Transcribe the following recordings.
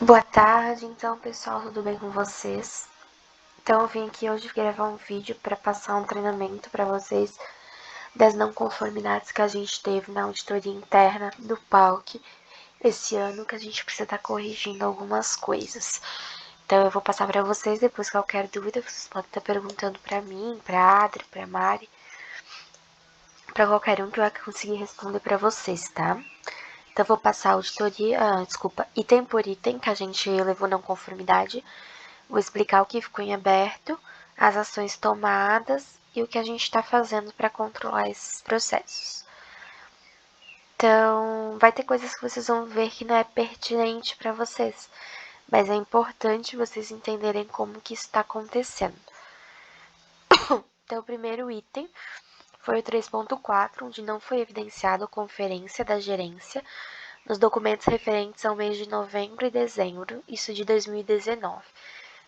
Boa tarde, então pessoal, tudo bem com vocês? Então eu vim aqui hoje gravar um vídeo para passar um treinamento para vocês das não conformidades que a gente teve na auditoria interna do PALC esse ano, que a gente precisa estar corrigindo algumas coisas. Então eu vou passar para vocês, depois qualquer dúvida vocês podem estar perguntando para mim, para Adri, para Mari, para qualquer um que eu vai conseguir responder para vocês, tá? Então, vou passar a auditoria, item por item que a gente levou não conformidade. Vou explicar o que ficou em aberto, as ações tomadas e o que a gente está fazendo para controlar esses processos. Então, vai ter coisas que vocês vão ver que não é pertinente para vocês, mas é importante vocês entenderem como que isso está acontecendo. Então, o primeiro item foi o 3.4, onde não foi evidenciado a conferência da gerência nos documentos referentes ao mês de novembro e dezembro, isso de 2019.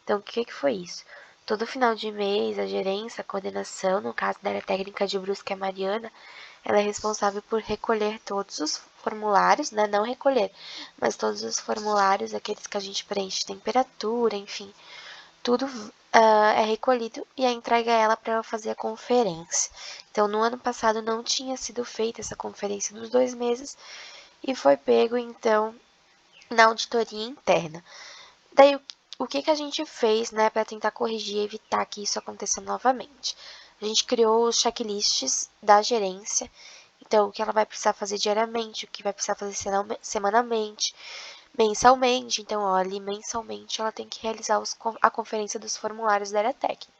Então, o que foi isso? Todo final de mês, a gerência, a coordenação, no caso da área técnica de Brusque, a Mariana, ela é responsável por recolher todos os formulários, né? Não recolher, mas todos os formulários, aqueles que a gente preenche temperatura, enfim, tudo é recolhido e é entregue a ela para ela fazer a conferência. Então, no ano passado não tinha sido feita essa conferência dos 2 meses e foi pego, então, na auditoria interna. Daí, o que a gente fez, né, para tentar corrigir e evitar que isso aconteça novamente? A gente criou os checklists da gerência, então o que ela vai precisar fazer diariamente, o que vai precisar fazer semanalmente, mensalmente. Então, olha, mensalmente ela tem que realizar a conferência dos formulários da área técnica.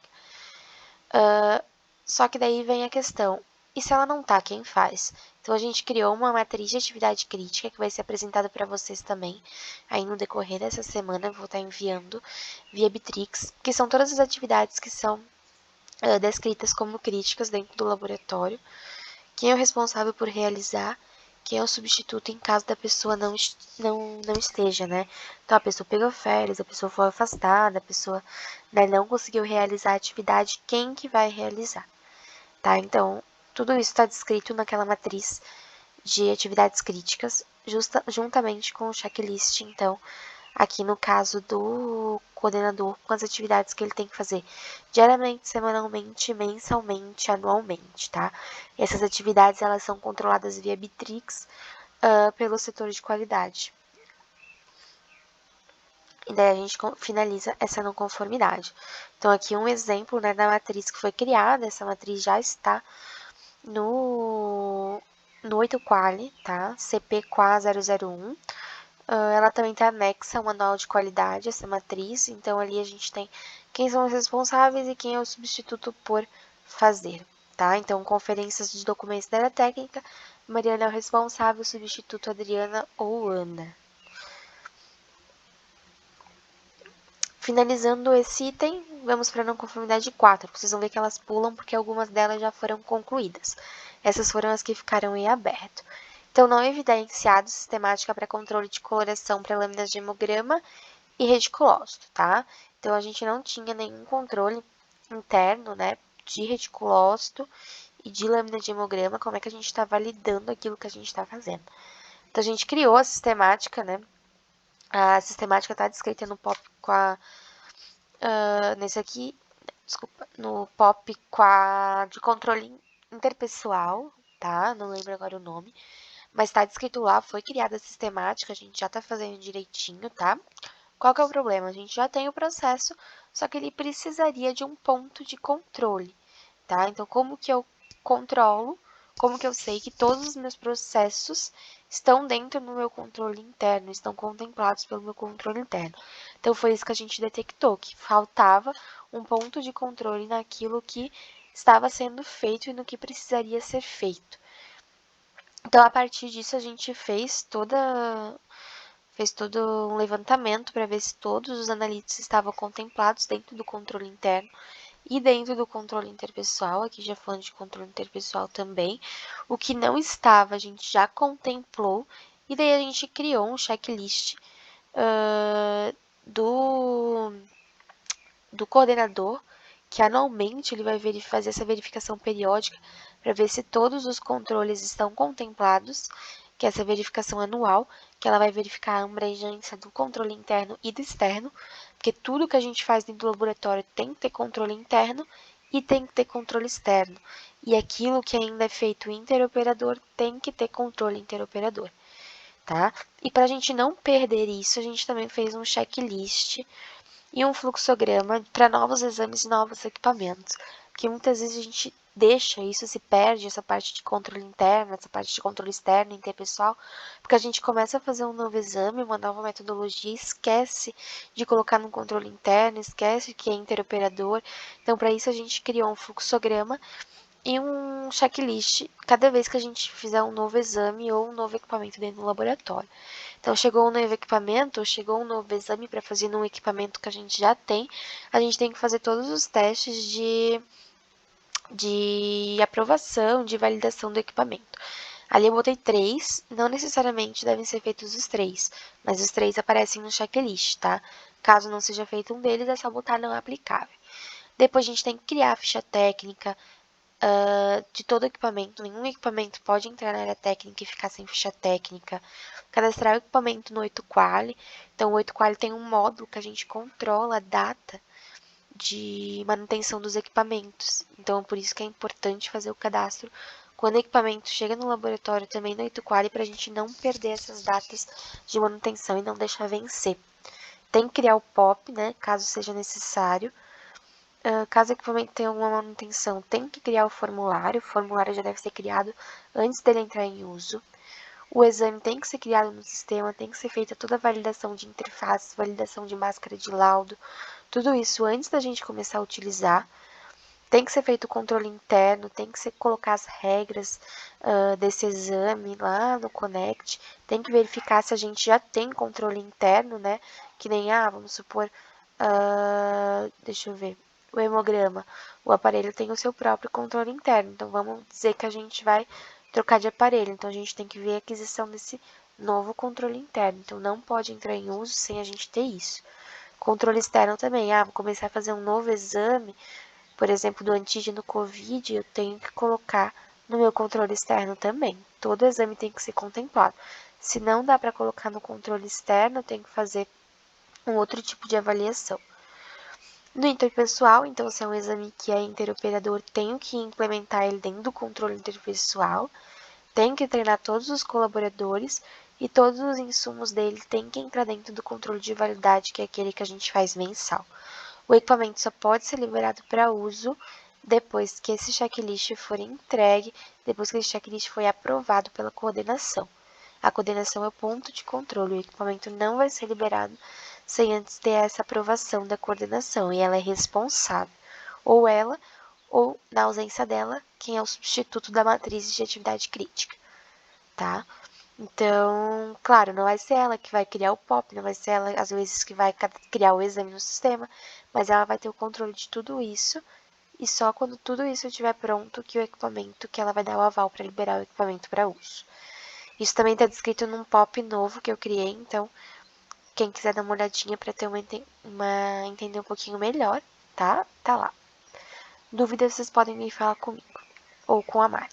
Só que daí vem a questão, e se ela não tá, quem faz? Então a gente criou uma matriz de atividade crítica que vai ser apresentada para vocês também. Aí no decorrer dessa semana eu vou estar enviando via Bitrix, que são todas as atividades que são descritas como críticas dentro do laboratório. Quem é o responsável por realizar, quem é o substituto em caso da pessoa não esteja, né? Então a pessoa pegou férias, a pessoa foi afastada, a pessoa, né, não conseguiu realizar a atividade, quem que vai realizar? Tá? Então, tudo isso está descrito naquela matriz de atividades críticas, juntamente com o checklist, então, aqui no caso do coordenador, com as atividades que ele tem que fazer diariamente, semanalmente, mensalmente, anualmente, tá? E essas atividades, elas são controladas via Bitrix pelo setor de qualidade. E daí a gente finaliza essa não conformidade. Então, aqui um exemplo, né, da matriz que foi criada, essa matriz já está no 8 Quali, tá? CP Qua 001. Ela também está anexa ao manual de qualidade, essa matriz. Então, ali a gente tem quem são os responsáveis e quem é o substituto por fazer, tá? Então, conferências de documentos da área técnica, Mariana é o responsável, substituto Adriana ou Ana. Finalizando esse item, vamos para a não conformidade 4. Vocês vão ver que elas pulam porque algumas delas já foram concluídas. Essas foram as que ficaram em aberto. Então, não evidenciado sistemática para controle de coloração para lâminas de hemograma e reticulócito, tá? Então, a gente não tinha nenhum controle interno, né, de reticulócito e de lâmina de hemograma, como é que a gente está validando aquilo que a gente está fazendo. Então, a gente criou a sistemática, né? A sistemática está descrita no POP com a nesse aqui, desculpa, no POP de controle interpessoal, tá? Não lembro agora o nome, mas tá descrito lá, foi criada a sistemática, a gente já tá fazendo direitinho, tá? Qual que é o problema? A gente já tem o processo, só que ele precisaria de um ponto de controle, tá? Então, como que eu controlo, como que eu sei que todos os meus processos estão dentro do meu controle interno, estão contemplados pelo meu controle interno. Então, foi isso que a gente detectou, que faltava um ponto de controle naquilo que estava sendo feito e no que precisaria ser feito. Então, a partir disso, a gente fez todo um levantamento para ver se todos os analistas estavam contemplados dentro do controle interno e dentro do controle interpessoal, aqui já falando de controle interpessoal também. O que não estava, a gente já contemplou, e daí a gente criou um checklist do coordenador, que anualmente ele vai fazer essa verificação periódica para ver se todos os controles estão contemplados que é essa verificação anual, que ela vai verificar a abrangência do controle interno e do externo, porque tudo que a gente faz dentro do laboratório tem que ter controle interno e tem que ter controle externo. E aquilo que ainda é feito interoperador tem que ter controle interoperador, tá? E para a gente não perder isso, a gente também fez um checklist e um fluxograma para novos exames e novos equipamentos, porque muitas vezes a gente deixa isso, se perde essa parte de controle interno, essa parte de controle externo, interpessoal, porque a gente começa a fazer um novo exame, uma nova metodologia, e esquece de colocar no controle interno, esquece que é interoperador. Então, para isso, a gente criou um fluxograma e um checklist cada vez que a gente fizer um novo exame ou um novo equipamento dentro do laboratório. Então, chegou um novo equipamento, chegou um novo exame para fazer num equipamento que a gente já tem, a gente tem que fazer todos os testes de aprovação, de validação do equipamento. Ali eu botei 3, não necessariamente devem ser feitos os 3, mas os 3 aparecem no checklist, tá? Caso não seja feito um deles, é só botar não aplicável. Depois a gente tem que criar a ficha técnica de todo equipamento. Nenhum equipamento pode entrar na área técnica e ficar sem ficha técnica. Cadastrar o equipamento no 8Quali. Então, o 8Quali tem um módulo que a gente controla a data de manutenção dos equipamentos. Então, por isso que é importante fazer o cadastro quando o equipamento chega no laboratório também no 8Quali, para a gente não perder essas datas de manutenção e não deixar vencer. Tem que criar o POP, né, caso seja necessário. Caso o equipamento tenha alguma manutenção, tem que criar o formulário já deve ser criado antes dele entrar em uso. O exame tem que ser criado no sistema, tem que ser feita toda a validação de interfaces, validação de máscara de laudo, tudo isso antes da gente começar a utilizar. Tem que ser feito o controle interno, tem que ser colocar as regras desse exame lá no Connect, tem que verificar se a gente já tem controle interno, né? Que nem, vamos supor, deixa eu ver, o hemograma. O aparelho tem o seu próprio controle interno, então vamos dizer que a gente vai trocar de aparelho, então a gente tem que ver a aquisição desse novo controle interno, então não pode entrar em uso sem a gente ter isso. Controle externo também, vou começar a fazer um novo exame, por exemplo, do antígeno COVID, eu tenho que colocar no meu controle externo também. Todo exame tem que ser contemplado. Se não dá para colocar no controle externo, eu tenho que fazer um outro tipo de avaliação. No interpessoal, então, se é um exame que é interoperador, tenho que implementar ele dentro do controle interpessoal, tenho que treinar todos os colaboradores e todos os insumos dele têm que entrar dentro do controle de validade, que é aquele que a gente faz mensal. O equipamento só pode ser liberado para uso depois que esse checklist for entregue, depois que esse checklist foi aprovado pela coordenação. A coordenação é o ponto de controle, o equipamento não vai ser liberado sem antes ter essa aprovação da coordenação, e ela é responsável. Ou ela, ou, na ausência dela, quem é o substituto da matriz de atividade crítica, tá? Então, claro, não vai ser ela que vai criar o POP, não vai ser ela, às vezes, que vai criar o exame no sistema, mas ela vai ter o controle de tudo isso, e só quando tudo isso estiver pronto que o equipamento, que ela vai dar o aval para liberar o equipamento para uso. Isso também está descrito num POP novo que eu criei, então quem quiser dar uma olhadinha para ter entender um pouquinho melhor, tá? Tá lá. Dúvidas vocês podem vir falar comigo ou com a Mari.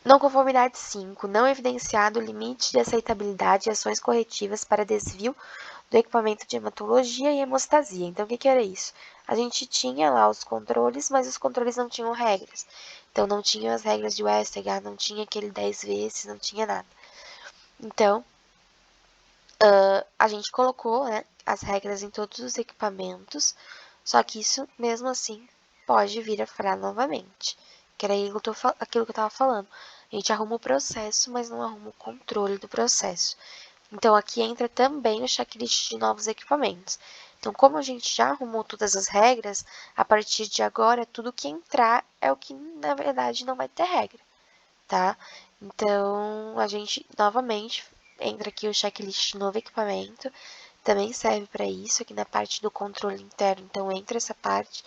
Não conformidade 5. Não evidenciado limite de aceitabilidade e ações corretivas para desvio do equipamento de hematologia e hemostasia. Então, o que era isso? A gente tinha lá os controles, mas os controles não tinham regras. Então, não tinha as regras de Westergaard, não tinha aquele 10 vezes, não tinha nada. Então, a gente colocou, né, as regras em todos os equipamentos, só que isso, mesmo assim, pode vir a falhar novamente. Que era aquilo que eu estava falando. A gente arruma o processo, mas não arruma o controle do processo. Então, aqui entra também o checklist de novos equipamentos. Então, como a gente já arrumou todas as regras, a partir de agora, tudo que entrar é o que, na verdade, não vai ter regra, tá? Então, a gente, novamente, entra aqui o checklist de novo equipamento. Também serve para isso, aqui na parte do controle interno. Então, entra essa parte.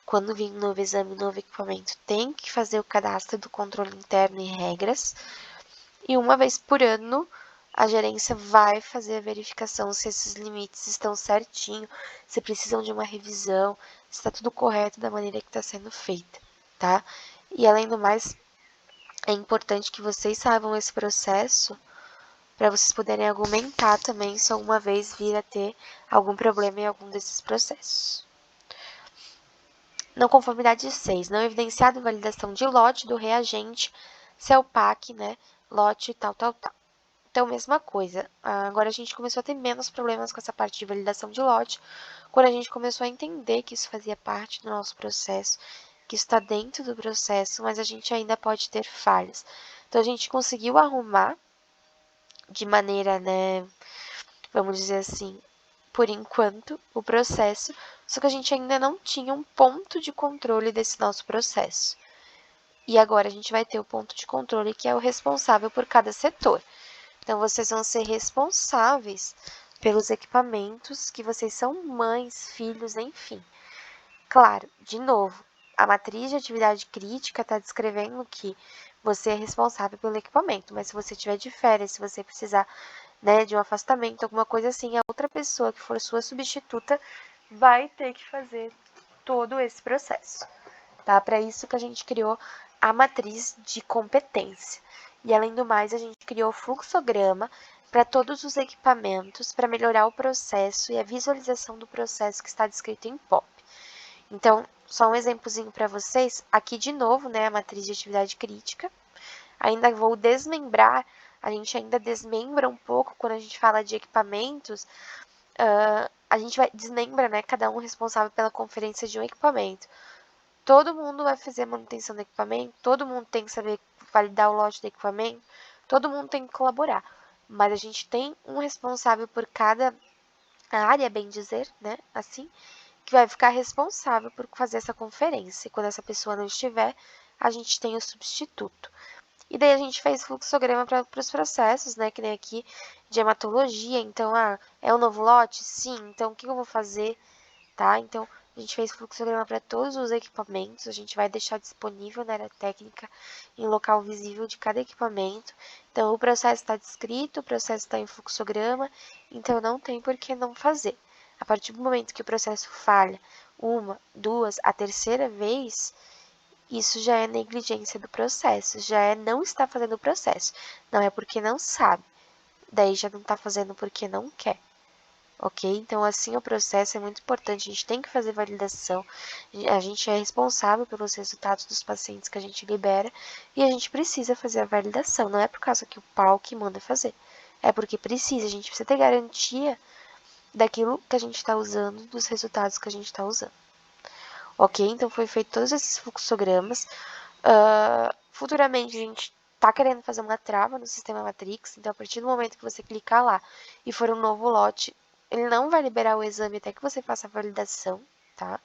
Quando vir um novo exame, um novo equipamento, tem que fazer o cadastro do controle interno e regras. E uma vez por ano, a gerência vai fazer a verificação se esses limites estão certinho, se precisam de uma revisão, se está tudo correto da maneira que está sendo feita, tá? E além do mais, é importante que vocês saibam esse processo para vocês poderem argumentar também se alguma vez vir a ter algum problema em algum desses processos. Não conformidade 6. Não evidenciado validação de lote do reagente, CELPAC, né? Lote tal. Então, mesma coisa. Agora a gente começou a ter menos problemas com essa parte de validação de lote, quando a gente começou a entender que isso fazia parte do nosso processo, que está dentro do processo, mas a gente ainda pode ter falhas. Então, a gente conseguiu arrumar de maneira, né, vamos dizer assim, por enquanto, o processo, só que a gente ainda não tinha um ponto de controle desse nosso processo. E agora a gente vai ter o ponto de controle que é o responsável por cada setor. Então, vocês vão ser responsáveis pelos equipamentos que vocês são mães, filhos, enfim. Claro, de novo, a matriz de atividade crítica está descrevendo que você é responsável pelo equipamento, mas se você tiver de férias, se você precisar, né, de um afastamento, alguma coisa assim, a outra pessoa que for sua substituta vai ter que fazer todo esse processo, tá? Para isso que a gente criou a matriz de competência. E além do mais, a gente criou o fluxograma para todos os equipamentos para melhorar o processo e a visualização do processo que está descrito em POP. Então, só um exemplozinho para vocês. Aqui de novo, né, a matriz de atividade crítica. Ainda vou desmembrar, a gente ainda desmembra um pouco quando a gente fala de equipamentos. A gente desmembra, né, cada um responsável pela conferência de um equipamento. Todo mundo vai fazer a manutenção do equipamento, todo mundo tem que saber validar o lote do equipamento, todo mundo tem que colaborar. Mas a gente tem um responsável por cada área, bem dizer, né, assim, que vai ficar responsável por fazer essa conferência. E quando essa pessoa não estiver, a gente tem o substituto. E daí a gente fez fluxograma para os processos, né, que nem aqui de hematologia. Então, é um novo lote? Sim. Então, o que eu vou fazer, tá? Então, a gente fez fluxograma para todos os equipamentos. A gente vai deixar disponível na área técnica em local visível de cada equipamento. Então, o processo está descrito, o processo está em fluxograma, então não tem por que não fazer. A partir do momento que o processo falha uma, duas, a terceira vez, isso já é negligência do processo, já é não estar fazendo o processo. Não é porque não sabe, daí já não está fazendo porque não quer. Ok? Então, assim, o processo é muito importante. A gente tem que fazer validação. A gente é responsável pelos resultados dos pacientes que a gente libera e a gente precisa fazer a validação. Não é por causa que o pau que manda fazer. É porque precisa. A gente precisa ter garantia daquilo que a gente está usando, dos resultados que a gente está usando. Ok? Então, foi feito todos esses fluxogramas. Futuramente, a gente tá querendo fazer uma trava no sistema Matrix. Então, a partir do momento que você clicar lá e for um novo lote, ele não vai liberar o exame até que você faça a validação, tá?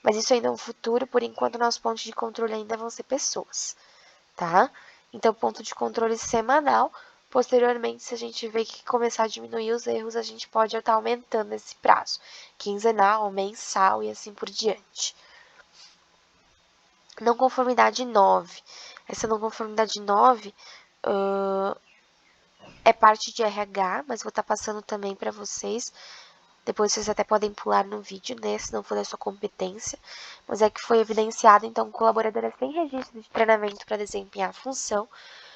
Mas isso ainda é um futuro. Por enquanto, nosso ponto de controle ainda vão ser pessoas, tá? Então, ponto de controle semanal. Posteriormente, se a gente vê que começar a diminuir os erros, a gente pode estar aumentando esse prazo. Quinzenal, mensal e assim por diante. Não conformidade 9. Essa não conformidade 9 é parte de RH, mas vou estar passando também para vocês. Depois vocês até podem pular no vídeo, né, se não for da sua competência. Mas é que foi evidenciado, então, colaboradora sem registro de treinamento para desempenhar a função.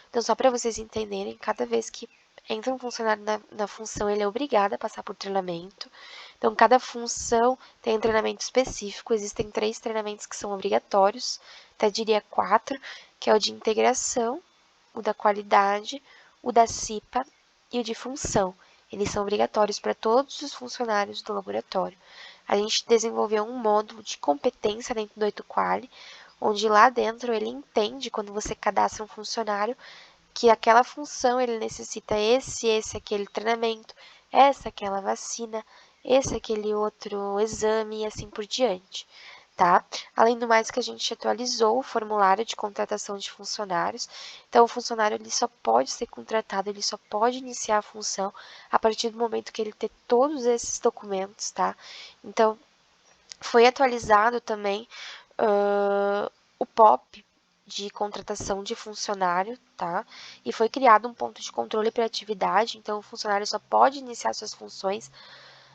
Então, só para vocês entenderem, cada vez que entra um funcionário na função, ele é obrigado a passar por treinamento. Então, cada função tem um treinamento específico. Existem 3 treinamentos que são obrigatórios, até diria 4, que é o de integração, o da qualidade, o da CIPA e o de função. Eles são obrigatórios para todos os funcionários do laboratório. A gente desenvolveu um módulo de competência dentro do 8Quali, onde lá dentro ele entende, quando você cadastra um funcionário, que aquela função ele necessita aquele treinamento, aquela vacina, aquele outro exame e assim por diante, tá? Além do mais que a gente atualizou o formulário de contratação de funcionários, então o funcionário ele só pode ser contratado, ele só pode iniciar a função a partir do momento que ele ter todos esses documentos, tá? Então, foi atualizado também o POP de contratação de funcionário, tá? E foi criado um ponto de controle para atividade, então o funcionário só pode iniciar suas funções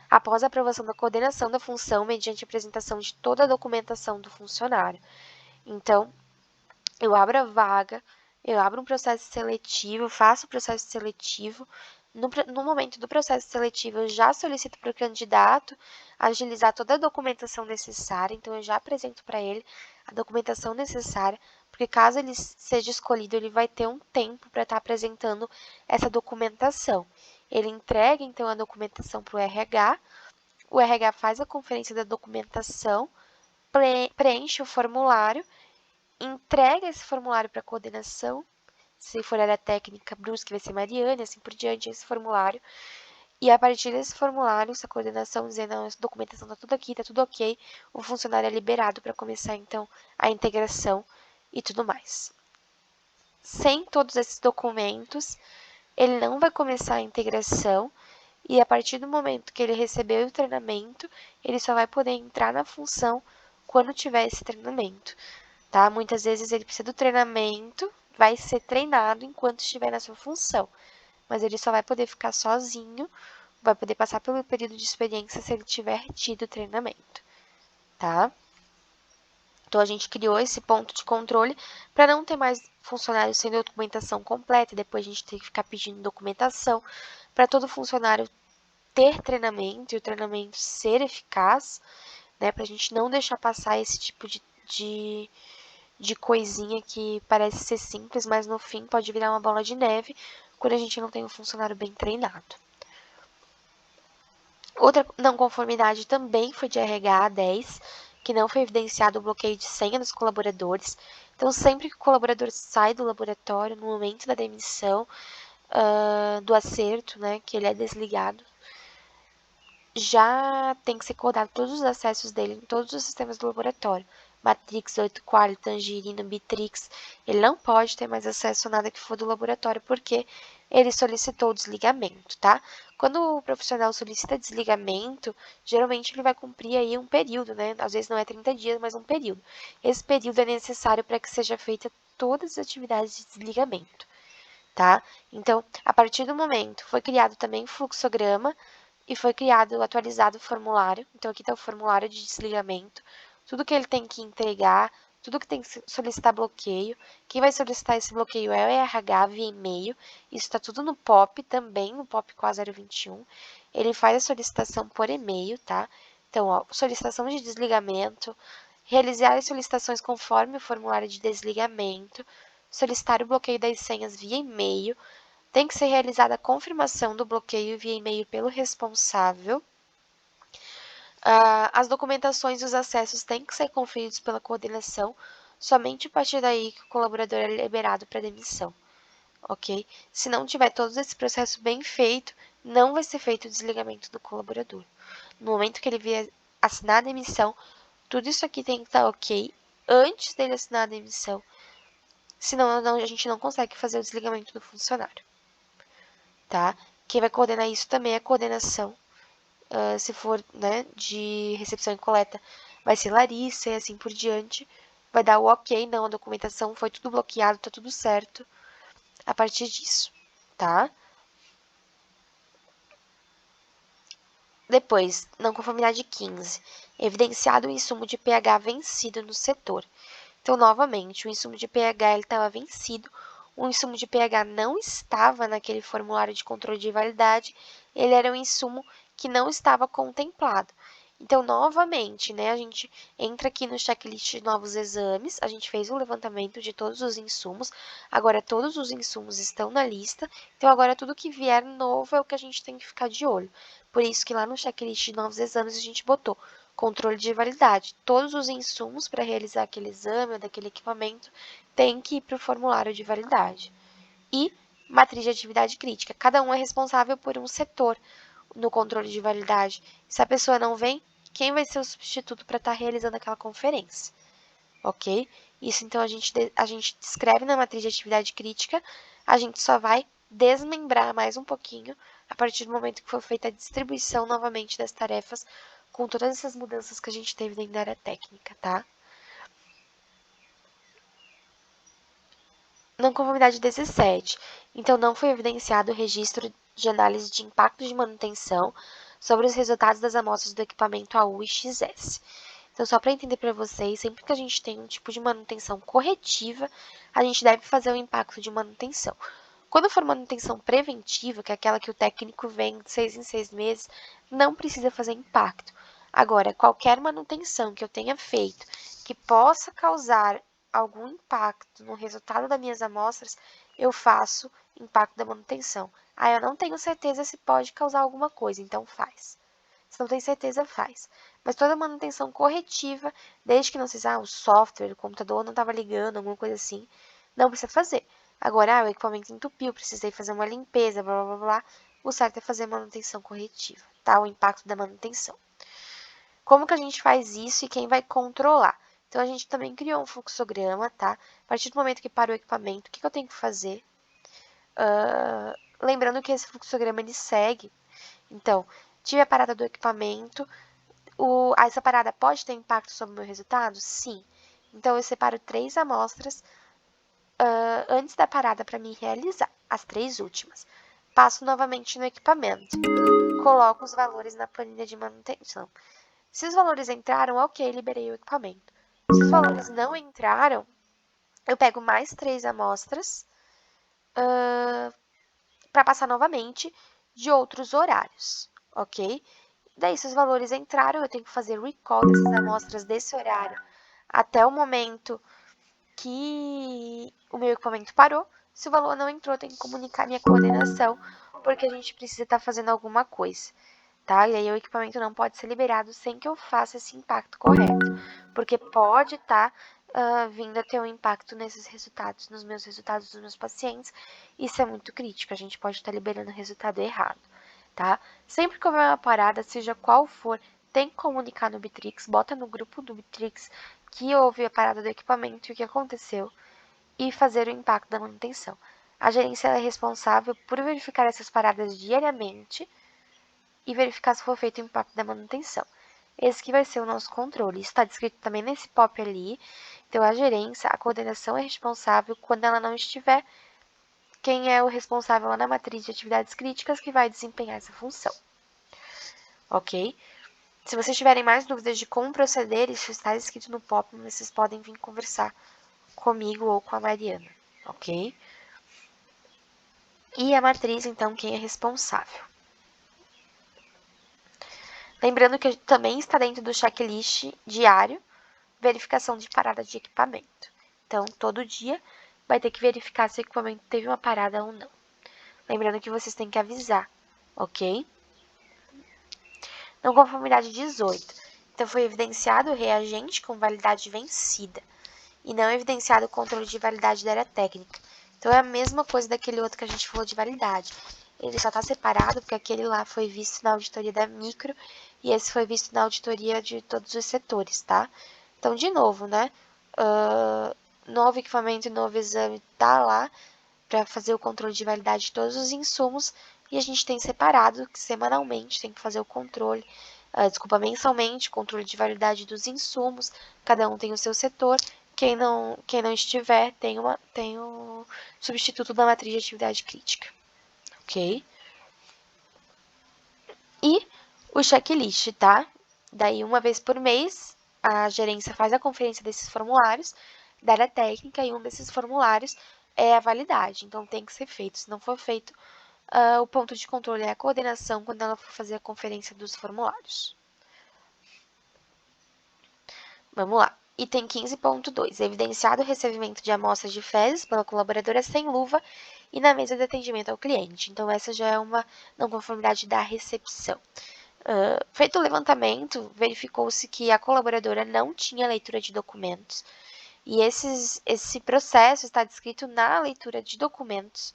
após a aprovação da coordenação da função mediante a apresentação de toda a documentação do funcionário. Então, eu abro a vaga, eu abro um processo seletivo, faço o processo seletivo. No momento do processo seletivo, eu já solicito para o candidato agilizar toda a documentação necessária, então eu já apresento para ele a documentação necessária, porque caso ele seja escolhido, ele vai ter um tempo para estar apresentando essa documentação. Ele entrega, então, a documentação para o RH faz a conferência da documentação, preenche o formulário, entrega esse formulário para a coordenação, se for área técnica, Brusque vai ser Mariane, assim por diante, esse formulário. E a partir desse formulário, se a coordenação dizer, não, essa documentação tá tudo aqui, tá tudo ok, o funcionário é liberado para começar, então, a integração e tudo mais. Sem todos esses documentos, ele não vai começar a integração e a partir do momento que ele receber o treinamento, ele só vai poder entrar na função quando tiver esse treinamento, tá? Muitas vezes ele precisa do treinamento, vai ser treinado enquanto estiver na sua função, mas ele só vai poder ficar sozinho, vai poder passar pelo período de experiência se ele tiver tido treinamento, tá? Então, a gente criou esse ponto de controle para não ter mais funcionários sem documentação completa, e depois a gente ter que ficar pedindo documentação, para todo funcionário ter treinamento e o treinamento ser eficaz, né? Para a gente não deixar passar esse tipo de coisinha que parece ser simples, mas no fim pode virar uma bola de neve quando a gente não tem um funcionário bem treinado. Outra não conformidade também foi de RH 10, que não foi evidenciado o bloqueio de senha dos colaboradores. Então, sempre que o colaborador sai do laboratório, no momento da demissão, do acerto, né, que ele é desligado, já tem que ser codado todos os acessos dele em todos os sistemas do laboratório. Matrix, 8Quali, Tangerino, Bitrix, ele não pode ter mais acesso a nada que for do laboratório, porque ele solicitou o desligamento, tá? Quando o profissional solicita desligamento, geralmente ele vai cumprir aí um período, né? Às vezes não é 30 dias, mas um período. Esse período é necessário para que seja feita todas as atividades de desligamento, tá? Então, a partir do momento, foi criado também fluxograma, e foi criado, atualizado o formulário. Então, aqui está o formulário de desligamento, tudo que ele tem que entregar, tudo que tem que solicitar bloqueio. Quem vai solicitar esse bloqueio é o RH via e-mail. Isso está tudo no POP também, no POP 4021. Ele faz a solicitação por e-mail, tá? Então, ó, solicitação de desligamento, realizar as solicitações conforme o formulário de desligamento, solicitar o bloqueio das senhas via e-mail, tem que ser realizada a confirmação do bloqueio via e-mail pelo responsável. As documentações e os acessos têm que ser conferidos pela coordenação, somente a partir daí que o colaborador é liberado para demissão, ok? Se não tiver todo esse processo bem feito, não vai ser feito o desligamento do colaborador. No momento que ele vier assinar a demissão, tudo isso aqui tem que estar ok antes dele assinar a demissão, senão a gente não consegue fazer o desligamento do funcionário, tá? Quem vai coordenar isso também é a coordenação. Se for, né, de recepção e coleta, vai ser Larissa e assim por diante. Vai dar o ok, não, a documentação foi tudo bloqueado, tá tudo certo a partir disso, tá? Depois, não conformidade 15, evidenciado o insumo de pH vencido no setor. Então, novamente, o insumo de pH estava vencido, o insumo de pH não estava naquele formulário de controle de validade, ele era um insumo que não estava contemplado. Então, novamente, né, a gente entra aqui no checklist de novos exames, a gente fez o levantamento de todos os insumos, agora todos os insumos estão na lista, então agora tudo que vier novo é o que a gente tem que ficar de olho. Por isso que lá no checklist de novos exames a gente botou controle de validade. Todos os insumos para realizar aquele exame ou daquele equipamento têm que ir para o formulário de validade. E matriz de atividade crítica. Cada um é responsável por um setor no controle de validade. Se a pessoa não vem, quem vai ser o substituto para estar realizando aquela conferência? Ok? Isso, então, a gente descreve na matriz de atividade crítica, a gente só vai desmembrar mais um pouquinho a partir do momento que for feita a distribuição novamente das tarefas com todas essas mudanças que a gente teve dentro da área técnica, tá? Não conformidade 17. Então, não foi evidenciado o registro de análise de impacto de manutenção sobre os resultados das amostras do equipamento AU e XS. Então, só para entender para vocês, sempre que a gente tem um tipo de manutenção corretiva, a gente deve fazer o impacto de manutenção. Quando for manutenção preventiva, que é aquela que o técnico vem de 6 em 6 meses, não precisa fazer impacto. Agora, qualquer manutenção que eu tenha feito que possa causar algum impacto no resultado das minhas amostras, eu faço impacto da manutenção. Eu não tenho certeza se pode causar alguma coisa, então faz. Se não tem certeza, faz. Mas toda manutenção corretiva, desde que não seja o software, o computador não estava ligando, alguma coisa assim, não precisa fazer. Agora, o equipamento entupiu, precisei fazer uma limpeza, blá blá blá. O certo é fazer manutenção corretiva, tá? O impacto da manutenção. Como que a gente faz isso e quem vai controlar? Então, a gente também criou um fluxograma, tá? A partir do momento que para o equipamento, o que eu tenho que fazer? Lembrando que esse fluxograma, ele segue. Então, tive a parada do equipamento. Essa parada pode ter impacto sobre o meu resultado? Sim. Então, eu separo 3 amostras antes da parada para me realizar, as 3 últimas. Passo novamente no equipamento. Coloco os valores na planilha de manutenção. Se os valores entraram, ok, liberei o equipamento. Se os valores não entraram, eu pego mais 3 amostras para passar novamente de outros horários, ok? Daí, se os valores entraram, eu tenho que fazer recall dessas amostras desse horário até o momento que o meu equipamento parou. Se o valor não entrou, eu tenho que comunicar minha coordenação, porque a gente precisa estar fazendo alguma coisa, tá? E aí o equipamento não pode ser liberado sem que eu faça esse impacto correto, porque pode estar vindo a ter um impacto nesses resultados, nos meus resultados dos meus pacientes. Isso é muito crítico, a gente pode estar liberando o resultado errado, tá? Sempre que houver uma parada, seja qual for, tem que comunicar no Bitrix, bota no grupo do Bitrix que houve a parada do equipamento e o que aconteceu e fazer o impacto da manutenção. A gerência é responsável por verificar essas paradas diariamente e verificar se for feito o impacto da manutenção. Esse que vai ser o nosso controle. Isso está descrito também nesse POP ali. Então, a gerência, a coordenação é responsável quando ela não estiver. Quem é o responsável lá na matriz de atividades críticas que vai desempenhar essa função. Ok? Se vocês tiverem mais dúvidas de como proceder, isso está escrito no POP, vocês podem vir conversar comigo ou com a Mariana, ok? E a matriz, então, quem é responsável? Lembrando que também está dentro do checklist diário, verificação de parada de equipamento. Então, todo dia vai ter que verificar se o equipamento teve uma parada ou não. Lembrando que vocês têm que avisar, ok? Não conformidade 18. Então, foi evidenciado o reagente com validade vencida e não evidenciado o controle de validade da área técnica. Então, é a mesma coisa daquele outro que a gente falou de validade. Ele só está separado porque aquele lá foi visto na auditoria da micro e esse foi visto na auditoria de todos os setores, tá? Então, de novo, né? Novo equipamento e novo exame tá lá para fazer o controle de validade de todos os insumos e a gente tem separado que semanalmente tem que fazer o controle, mensalmente, controle de validade dos insumos, cada um tem o seu setor. Quem não estiver, tem o substituto da matriz de atividade crítica, ok? E o checklist, tá? Daí, uma vez por mês, a gerência faz a conferência desses formulários da área técnica e um desses formulários é a validade. Então, tem que ser feito. Se não for feito, o ponto de controle é a coordenação quando ela for fazer a conferência dos formulários. Vamos lá. Item 15.2. Evidenciado o recebimento de amostras de fezes pela colaboradora sem luva e na mesa de atendimento ao cliente. Então, essa já é uma não conformidade da recepção. Feito o levantamento, verificou-se que a colaboradora não tinha leitura de documentos. E esse processo está descrito na leitura de documentos.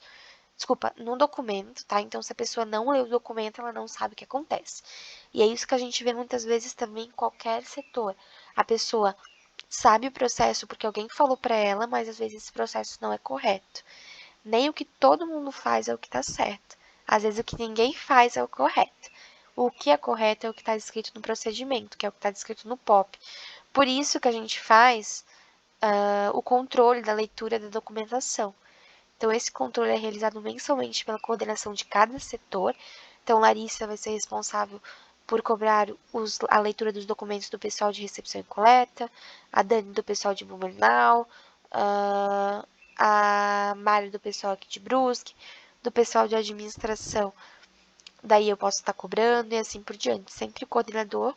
Desculpa, no documento, tá? Então, se a pessoa não leu o documento, ela não sabe o que acontece. E é isso que a gente vê muitas vezes também em qualquer setor. A pessoa sabe o processo porque alguém falou para ela, mas às vezes esse processo não é correto. Nem o que todo mundo faz é o que está certo. Às vezes o que ninguém faz é o correto. O que é correto é o que está descrito no procedimento, que é o que está descrito no POP. Por isso que a gente faz o controle da leitura da documentação. Então, esse controle é realizado mensalmente pela coordenação de cada setor. Então, Larissa vai ser responsável por cobrar a leitura dos documentos do pessoal de recepção e coleta, a Dani do pessoal de Blumenau, a Mário do pessoal aqui de Brusque, do pessoal de administração, daí eu posso estar cobrando e assim por diante. Sempre o coordenador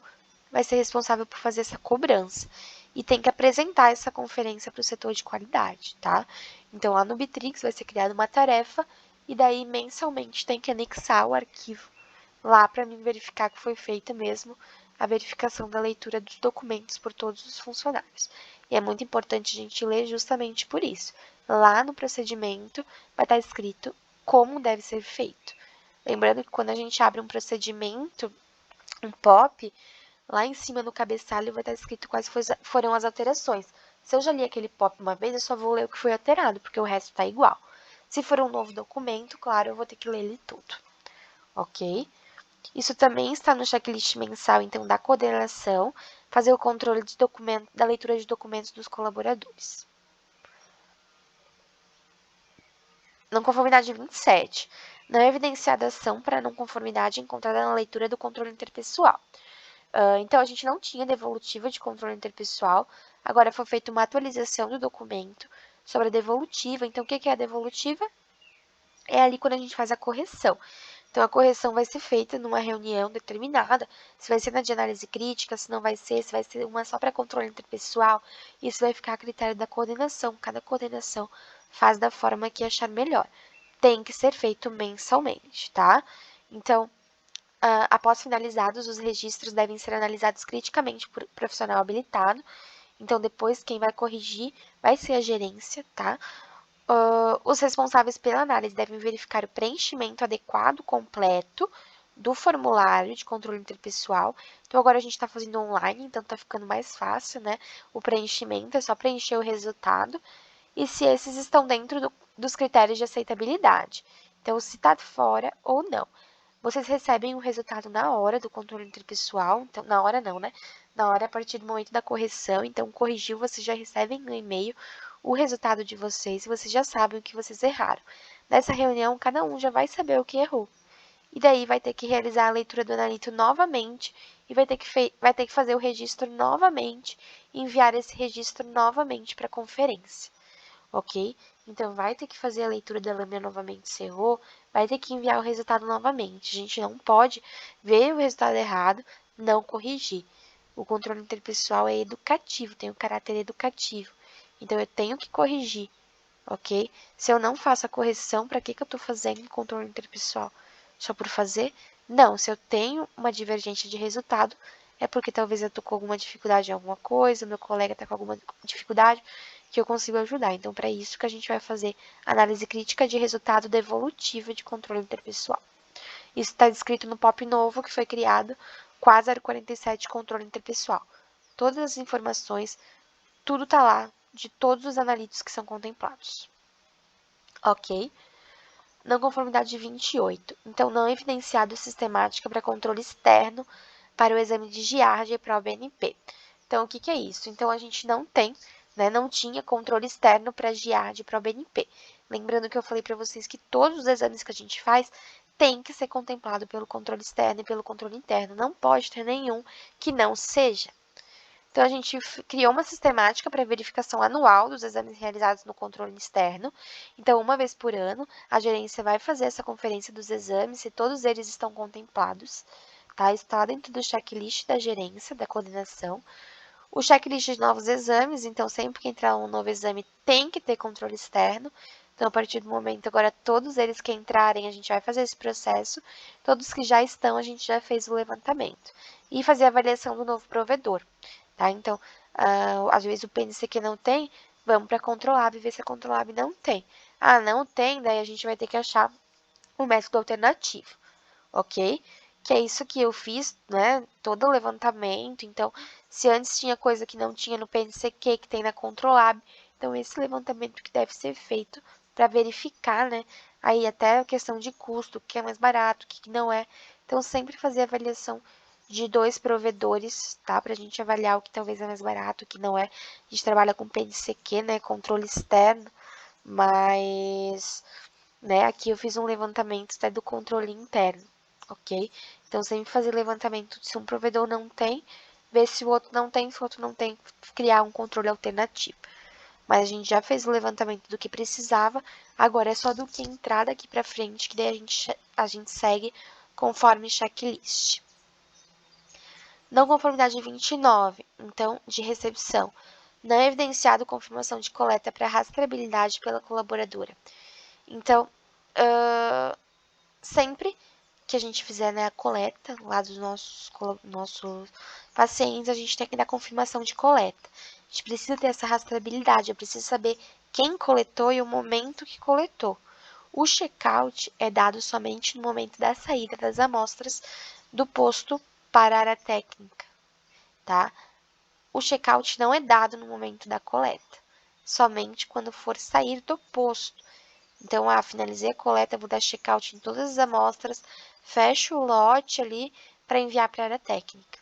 vai ser responsável por fazer essa cobrança e tem que apresentar essa conferência para o setor de qualidade, tá? Então, lá no Bitrix vai ser criada uma tarefa e daí mensalmente tem que anexar o arquivo lá para mim verificar que foi feita mesmo a verificação da leitura dos documentos por todos os funcionários. E é muito importante a gente ler justamente por isso. Lá no procedimento vai estar escrito como deve ser feito. Lembrando que quando a gente abre um procedimento, um POP, lá em cima no cabeçalho vai estar escrito quais foram as alterações. Se eu já li aquele POP uma vez, eu só vou ler o que foi alterado, porque o resto está igual. Se for um novo documento, claro, eu vou ter que ler ele tudo. Ok? Isso também está no checklist mensal, então, da coordenação, fazer o controle de da leitura de documentos dos colaboradores. Não conformidade 27. Não é evidenciada ação para não conformidade encontrada na leitura do controle interpessoal. Então, a gente não tinha devolutiva de controle interpessoal, agora foi feita uma atualização do documento sobre a devolutiva. Então, o que é a devolutiva? É ali quando a gente faz a correção. Então, a correção vai ser feita numa reunião determinada, se vai ser na de análise crítica, se não vai ser, se vai ser uma só para controle interpessoal, isso vai ficar a critério da coordenação. Cada coordenação faz da forma que achar melhor. Tem que ser feito mensalmente, tá? Então, após finalizados, os registros devem ser analisados criticamente por profissional habilitado. Então, depois, quem vai corrigir vai ser a gerência, tá? Os responsáveis pela análise devem verificar o preenchimento adequado, completo, do formulário de controle interpessoal. Então, agora a gente está fazendo online, então está ficando mais fácil, né? O preenchimento é só preencher o resultado. E se esses estão dentro dos critérios de aceitabilidade. Então, se está fora ou não. Vocês recebem o resultado na hora do controle interpessoal. Então, na hora não, né? Na hora a partir do momento da correção. Então, corrigiu, vocês já recebem no e-mail o resultado de vocês e vocês já sabem o que vocês erraram. Nessa reunião, cada um já vai saber o que errou. E daí vai ter que realizar a leitura do analito novamente e vai ter que fazer o registro novamente e enviar esse registro novamente para a conferência, ok? Então, vai ter que fazer a leitura da lâmina novamente se errou, vai ter que enviar o resultado novamente. A gente não pode ver o resultado errado, não corrigir. O controle interpessoal é educativo, tem um caráter educativo. Então, eu tenho que corrigir, ok? Se eu não faço a correção, para que eu estou fazendo controle interpessoal? Só por fazer? Não, se eu tenho uma divergência de resultado, é porque talvez eu estou com alguma dificuldade em alguma coisa, meu colega está com alguma dificuldade, que eu consigo ajudar. Então, para isso que a gente vai fazer análise crítica de resultado devolutiva de controle interpessoal. Isso está descrito no POP novo que foi criado com a 047 controle interpessoal. Todas as informações, tudo está lá, de todos os analitos que são contemplados. Ok? Não conformidade 28. Então, não evidenciado sistemática para controle externo para o exame de GIARD para o BNP. Então, o que é isso? Então, a gente não tem, né, não tinha controle externo para GIARD para o BNP. Lembrando que eu falei para vocês que todos os exames que a gente faz tem que ser contemplado pelo controle externo e pelo controle interno. Não pode ter nenhum que não seja. Então, a gente criou uma sistemática para verificação anual dos exames realizados no controle externo. Então, uma vez por ano, a gerência vai fazer essa conferência dos exames, se todos eles estão contemplados, tá? Está dentro do checklist da gerência, da coordenação. O checklist de novos exames, então, sempre que entrar um novo exame, tem que ter controle externo. Então, a partir do momento, agora, todos eles que entrarem, a gente vai fazer esse processo. Todos que já estão, a gente já fez o levantamento. E fazer a avaliação do novo provedor. Tá? Então, às vezes o PNCQ não tem, vamos para a Controlab e ver se a Controlab não tem. Ah, não tem, daí a gente vai ter que achar um método alternativo, ok? Que é isso que eu fiz, né? Todo o levantamento. Então, se antes tinha coisa que não tinha no PNCQ, que tem na Controlab, então esse levantamento que deve ser feito para verificar, né? Aí até a questão de custo, o que é mais barato, o que não é. Então, sempre fazer avaliação de 2 provedores, tá? Pra gente avaliar o que talvez é mais barato, o que não é. A gente trabalha com PNCQ, né? Controle externo, mas, né? Aqui eu fiz um levantamento até do controle interno, ok? Então, sempre fazer levantamento se um provedor não tem, ver se o outro não tem, se o outro não tem, criar um controle alternativo. Mas a gente já fez o levantamento do que precisava, agora é só do que entrar daqui para frente, que daí a gente segue conforme checklist. Não conformidade 29, então, de recepção. Não é evidenciado confirmação de coleta para rastreabilidade pela colaboradora. Então, sempre que a gente fizer, né, a coleta lá dos nossos pacientes, a gente tem que dar confirmação de coleta. A gente precisa ter essa rastreabilidade, eu preciso saber quem coletou e o momento que coletou. O check-out é dado somente no momento da saída das amostras do posto para a área técnica, tá? O check-out não é dado no momento da coleta, somente quando for sair do posto. Então, finalizei a coleta, vou dar check-out em todas as amostras, fecho o lote ali para enviar para a área técnica,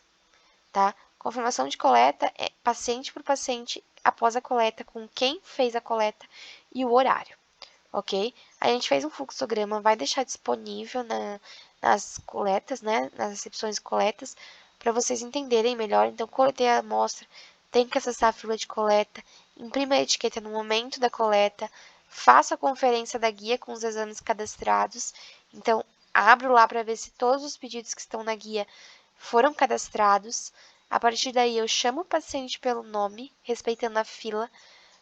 tá? Confirmação de coleta é paciente por paciente após a coleta, com quem fez a coleta e o horário, ok? A gente fez um fluxograma, vai deixar disponível nas coletas, né? Nas recepções e coletas, para vocês entenderem melhor. Então, coletei a amostra, tem que acessar a fila de coleta, imprima a etiqueta no momento da coleta, faço a conferência da guia com os exames cadastrados. Então, abro lá para ver se todos os pedidos que estão na guia foram cadastrados. A partir daí, eu chamo o paciente pelo nome, respeitando a fila,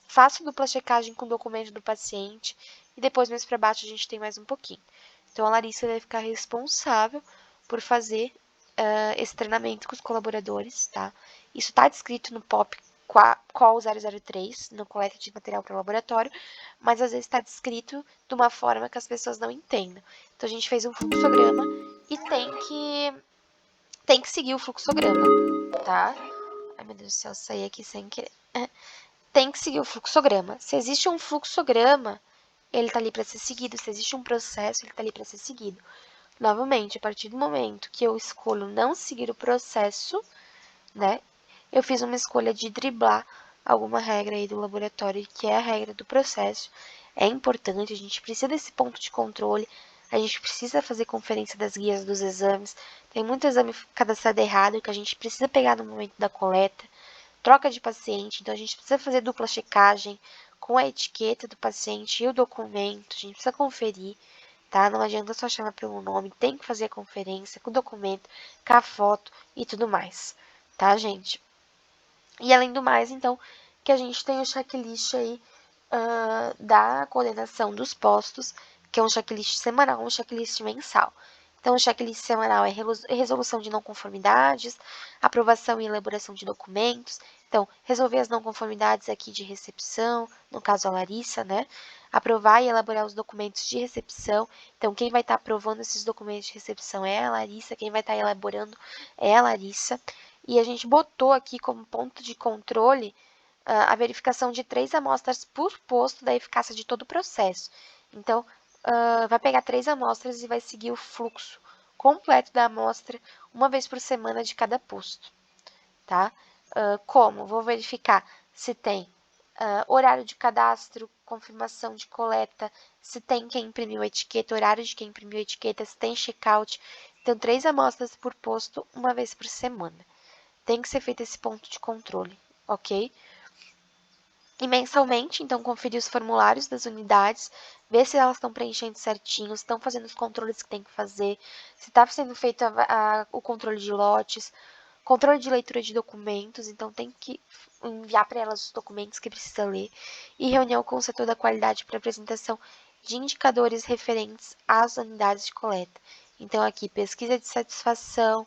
faço dupla checagem com o documento do paciente e depois, mais para baixo, a gente tem mais um pouquinho. Então, a Larissa vai ficar responsável por fazer esse treinamento com os colaboradores, tá? Isso está descrito no POP Call 003, no coleta de material para laboratório, mas às vezes está descrito de uma forma que as pessoas não entendam. Então, a gente fez um fluxograma e tem que seguir o fluxograma, tá? Ai, meu Deus do céu, saí aqui sem querer. Tem que seguir o fluxograma. Se existe um fluxograma, ele está ali para ser seguido. Se existe um processo, ele está ali para ser seguido. Novamente, a partir do momento que eu escolho não seguir o processo, né, eu fiz uma escolha de driblar alguma regra aí do laboratório, que é a regra do processo. É importante, a gente precisa desse ponto de controle, a gente precisa fazer conferência das guias dos exames. Tem muito exame cadastrado errado que a gente precisa pegar no momento da coleta. Troca de paciente, então a gente precisa fazer dupla checagem com a etiqueta do paciente e o documento, a gente precisa conferir, tá? Não adianta só chamar pelo nome, tem que fazer a conferência com o documento, com a foto e tudo mais, tá, gente? E além do mais, então, que a gente tem o checklist aí da coordenação dos postos, que é um checklist semanal, um checklist mensal. Então, o checklist semanal é resolução de não conformidades, aprovação e elaboração de documentos. Então, resolver as não conformidades aqui de recepção, no caso a Larissa, né? Aprovar e elaborar os documentos de recepção. Então, quem vai estar aprovando esses documentos de recepção é a Larissa, quem vai estar elaborando é a Larissa. E a gente botou aqui como ponto de controle a verificação de 3 amostras por posto da eficácia de todo o processo. Então, vai pegar 3 amostras e vai seguir o fluxo completo da amostra uma vez por semana de cada posto, tá? Como? Vou verificar se tem horário de cadastro, confirmação de coleta, se tem quem imprimiu a etiqueta, horário de quem imprimiu a etiqueta, se tem check-out. Então, 3 amostras por posto, uma vez por semana. Tem que ser feito esse ponto de controle, ok? E mensalmente, então, conferir os formulários das unidades, ver se elas estão preenchendo certinho, se estão fazendo os controles que tem que fazer, se está sendo feito o controle de lotes, controle de leitura de documentos, então tem que enviar para elas os documentos que precisa ler, e reunião com o setor da qualidade para apresentação de indicadores referentes às unidades de coleta. Então, aqui, pesquisa de satisfação,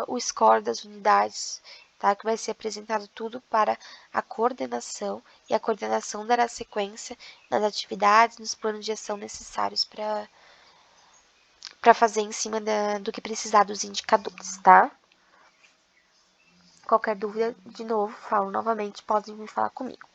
o score das unidades, tá? Que vai ser apresentado tudo para a coordenação, e a coordenação dará sequência nas atividades, nos planos de ação necessários para fazer em cima do que precisar dos indicadores, tá? Qualquer dúvida, de novo, falo novamente, podem me falar comigo.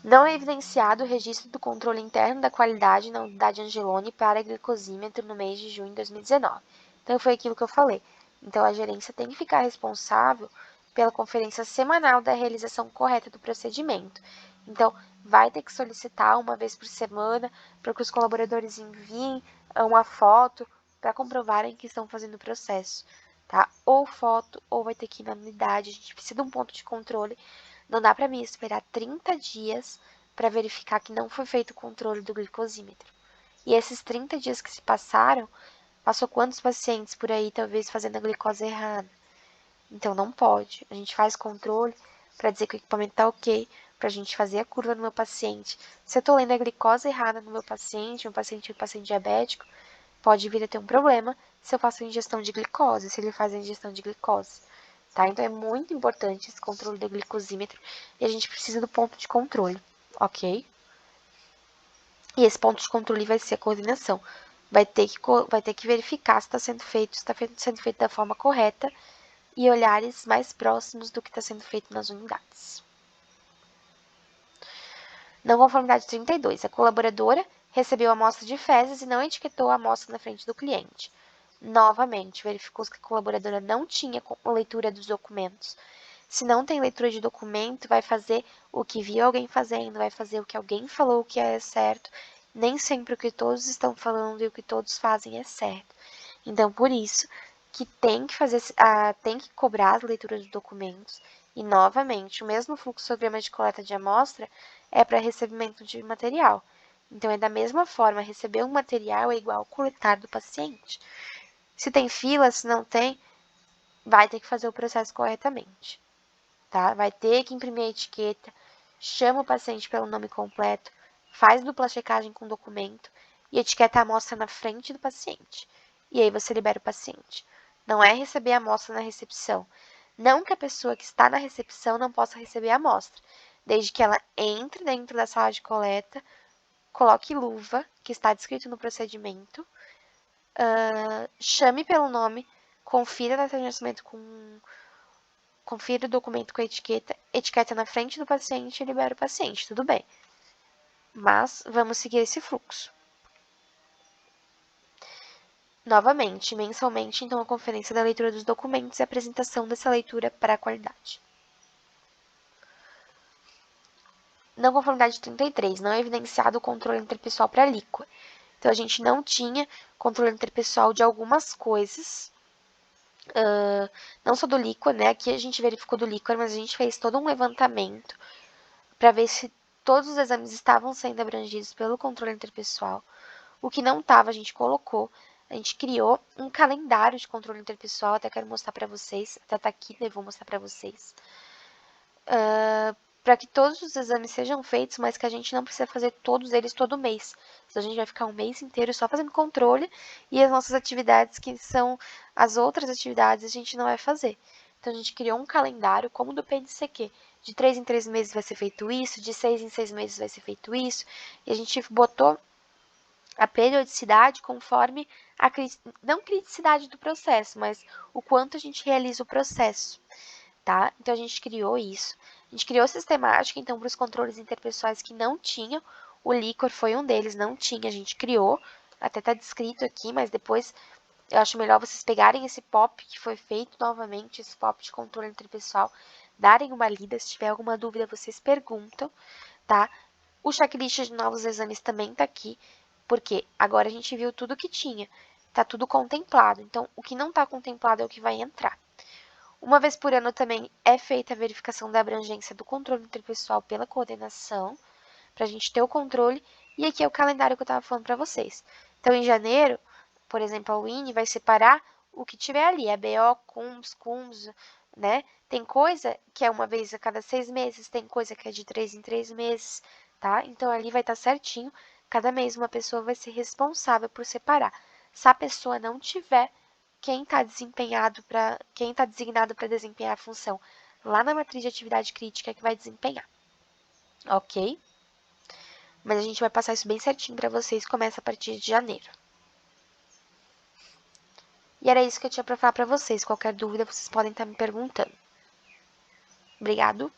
Não é evidenciado o registro do controle interno da qualidade na unidade Angeloni para glicosímetro no mês de junho de 2019. Então, foi aquilo que eu falei. Então, a gerência tem que ficar responsável pela conferência semanal da realização correta do procedimento. Então, vai ter que solicitar uma vez por semana para que os colaboradores enviem uma foto para comprovarem que estão fazendo o processo, tá? Ou foto, ou vai ter que ir na unidade. A gente precisa de um ponto de controle. Não dá para mim esperar 30 dias para verificar que não foi feito o controle do glicosímetro. E esses 30 dias que se passaram, passou quantos pacientes por aí, talvez, fazendo a glicose errada? Então, não pode. A gente faz controle para dizer que o equipamento está ok, para a gente fazer a curva no meu paciente. Se eu estou lendo a glicose errada no meu paciente é um paciente diabético, pode vir a ter um problema se eu faço a ingestão de glicose, se ele faz a ingestão de glicose. Tá? Então, é muito importante esse controle do glicosímetro e a gente precisa do ponto de controle, ok? E esse ponto de controle vai ser a coordenação. Vai ter que verificar se está sendo feito, se está sendo feito da forma correta e olhares mais próximos do que está sendo feito nas unidades. Não conformidade 32. A colaboradora recebeu a amostra de fezes e não etiquetou a amostra na frente do cliente. Novamente, verificou-se que a colaboradora não tinha leitura dos documentos. Se não tem leitura de documento, vai fazer o que viu alguém fazendo, vai fazer o que alguém falou que é certo. Nem sempre o que todos estão falando e o que todos fazem é certo. Então, por isso que tem que cobrar as leituras dos documentos. E, novamente, o mesmo fluxograma de coleta de amostra é para recebimento de material. Então, é da mesma forma, receber um material é igual coletar do paciente. Se tem fila, se não tem, vai ter que fazer o processo corretamente, tá? Vai ter que imprimir a etiqueta, chama o paciente pelo nome completo, faz dupla checagem com o documento e etiqueta a amostra na frente do paciente. E aí você libera o paciente. Não é receber a amostra na recepção. Não que a pessoa que está na recepção não possa receber a amostra, desde que ela entre dentro da sala de coleta, coloque luva, que está descrito no procedimento, chame pelo nome, confira a data de nascimento confira o documento com a etiqueta na frente do paciente e libera o paciente, tudo bem. Mas vamos seguir esse fluxo. Novamente, mensalmente, então, a conferência da leitura dos documentos e a apresentação dessa leitura para a qualidade. Não conformidade 33, não é evidenciado o controle interpessoal para líquor. Então, a gente não tinha controle interpessoal de algumas coisas, não só do líquor, né? Aqui a gente verificou do líquor, mas a gente fez todo um levantamento para ver se todos os exames estavam sendo abrangidos pelo controle interpessoal. O que não estava, a gente colocou. A gente criou um calendário de controle interpessoal, até quero mostrar para vocês, até tá aqui, né? Vou mostrar para vocês. Para que todos os exames sejam feitos, mas que a gente não precisa fazer todos eles todo mês. Então, a gente vai ficar um mês inteiro só fazendo controle e as nossas atividades, que são as outras atividades, a gente não vai fazer. Então, a gente criou um calendário, como do PNCQ. De 3 em 3 meses vai ser feito isso, de 6 em 6 meses vai ser feito isso. E a gente botou a periodicidade conforme a não criticidade do processo, mas o quanto a gente realiza o processo, tá? Então, a gente criou isso. A gente criou sistemática, então, para os controles interpessoais que não tinham. O líquor foi um deles, não tinha, a gente criou. Até tá descrito aqui, mas depois eu acho melhor vocês pegarem esse POP que foi feito novamente, esse POP de controle interpessoal, darem uma lida. Se tiver alguma dúvida, vocês perguntam, tá? O checklist de novos exames também tá aqui, porque agora a gente viu tudo que tinha. Tá tudo contemplado. Então, o que não tá contemplado é o que vai entrar. Uma vez por ano também é feita a verificação da abrangência do controle interpessoal pela coordenação, para a gente ter o controle. E aqui é o calendário que eu estava falando para vocês. Então, em janeiro, por exemplo, a WINE vai separar o que tiver ali, é BO, CUMS, né? Tem coisa que é uma vez a cada 6 meses, tem coisa que é de 3 em 3 meses, tá? Então, ali vai estar certinho. Cada mês uma pessoa vai ser responsável por separar. Se a pessoa não tiver, quem está designado para desempenhar a função lá na matriz de atividade crítica é que vai desempenhar, ok? Mas a gente vai passar isso bem certinho para vocês, começa a partir de janeiro. E era isso que eu tinha para falar para vocês. Qualquer dúvida, vocês podem estar me perguntando. Obrigado.